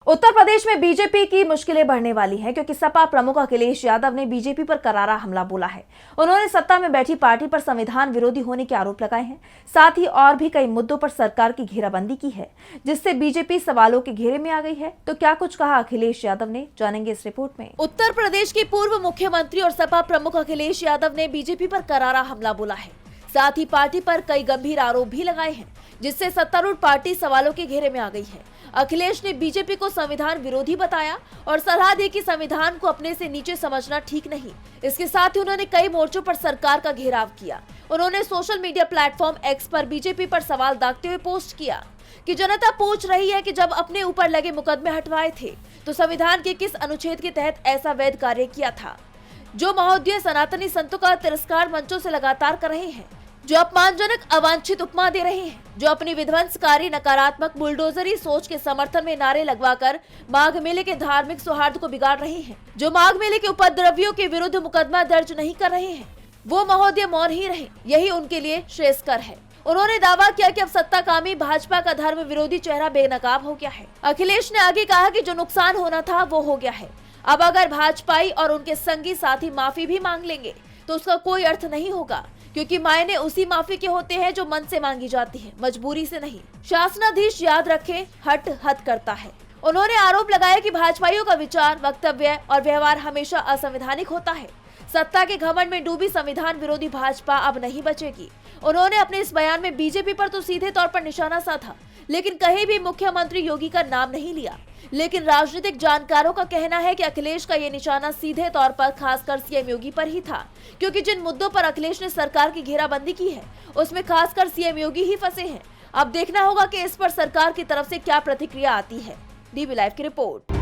उत्तर प्रदेश में बीजेपी की मुश्किलें बढ़ने वाली हैं क्योंकि सपा प्रमुख अखिलेश यादव ने बीजेपी पर करारा हमला बोला है। उन्होंने सत्ता में बैठी पार्टी पर संविधान विरोधी होने के आरोप लगाए हैं। साथ ही और भी कई मुद्दों पर सरकार की घेराबंदी की है, जिससे बीजेपी सवालों के घेरे में आ गई है। तो क्या कुछ कहा अखिलेश यादव ने, जानेंगे इस रिपोर्ट में। उत्तर प्रदेश के पूर्व मुख्यमंत्री और सपा प्रमुख अखिलेश यादव ने बीजेपी पर करारा हमला बोला है। साथ ही पार्टी पर कई गंभीर आरोप भी लगाए हैं, जिससे सत्तारूढ़ पार्टी सवालों के घेरे में आ गई है। अखिलेश ने बीजेपी को संविधान विरोधी बताया और सलाह दी कि संविधान को अपने से नीचे समझना ठीक नहीं। इसके साथ ही उन्होंने कई मोर्चों पर सरकार का घेराव किया। उन्होंने सोशल मीडिया प्लेटफॉर्म एक्स पर बीजेपी पर सवाल दागते हुए पोस्ट किया कि जनता पूछ रही है कि जब अपने ऊपर लगे मुकदमे हटवाए थे तो संविधान के किस अनुच्छेद के तहत ऐसा वैध कार्य किया था, जो महोदय सनातनी संतों का तिरस्कार मंचों से लगातार कर रहे हैं, जो अपमानजनक अवांछित उपमा दे रहे हैं, जो अपनी विध्वंसकारी नकारात्मक बुलडोजरी सोच के समर्थन में नारे लगवाकर माघ मेले के धार्मिक सौहार्द को बिगाड़ रहे हैं, जो माघ मेले के उपद्रवियों के विरुद्ध मुकदमा दर्ज नहीं कर रहे हैं, वो महोदय मौन ही रहे, यही उनके लिए श्रेयस्कर है। उन्होंने दावा किया कि अब सत्ताकामी भाजपा का धर्म विरोधी चेहरा बेनकाब हो गया है। अखिलेश ने आगे कहा कि जो नुकसान होना था वो हो गया है। अब अगर भाजपाई और उनके संगी साथी माफी भी मांग लेंगे तो उसका कोई अर्थ नहीं होगा, क्योंकि मायने उसी माफी के होते हैं जो मन से मांगी जाती है, मजबूरी से नहीं। शासनाधीश याद रखें, हट हद करता है। उन्होंने आरोप लगाया कि भाजपाइयों का विचार, वक्तव्य और व्यवहार हमेशा असंवैधानिक होता है। सत्ता के घमंड में डूबी संविधान विरोधी भाजपा अब नहीं बचेगी। उन्होंने अपने इस बयान में बीजेपी पर तो सीधे तौर पर निशाना साधा, लेकिन कहीं भी मुख्यमंत्री योगी का नाम नहीं लिया। लेकिन राजनीतिक जानकारों का कहना है कि अखिलेश का ये निशाना सीधे तौर पर खासकर सीएम योगी पर ही था, क्योंकि जिन मुद्दों पर अखिलेश ने सरकार की घेराबंदी की है उसमें खासकर सीएम योगी ही फंसे हैं। अब देखना होगा कि इस पर सरकार की तरफ से क्या प्रतिक्रिया आती है। डीबी लाइव की रिपोर्ट।